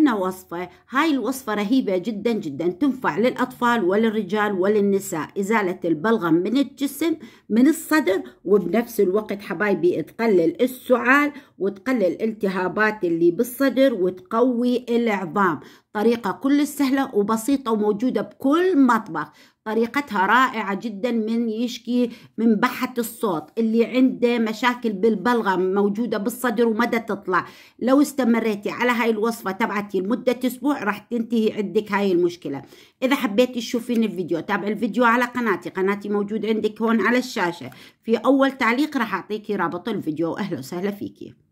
عنا وصفة، هاي الوصفة رهيبة جدا جدا، تنفع للأطفال وللرجال وللنساء. إزالة البلغم من الجسم من الصدر، وبنفس الوقت حبايبي تقلل السعال وتقلل الالتهابات اللي بالصدر وتقوي العظام. طريقة كل سهلة وبسيطة وموجودة بكل مطبخ. طريقتها رائعة جدا من يشكي من بحة الصوت، اللي عنده مشاكل بالبلغم موجودة بالصدر ومدى تطلع. لو استمريتي على هاي الوصفة تبعتي لمدة أسبوع راح تنتهي عندك هاي المشكلة. إذا حبيتي تشوفين الفيديو تابع الفيديو على قناتي موجود عندك هون على الشاشة في أول تعليق، راح أعطيكي رابط الفيديو. أهلا وسهلا فيكي.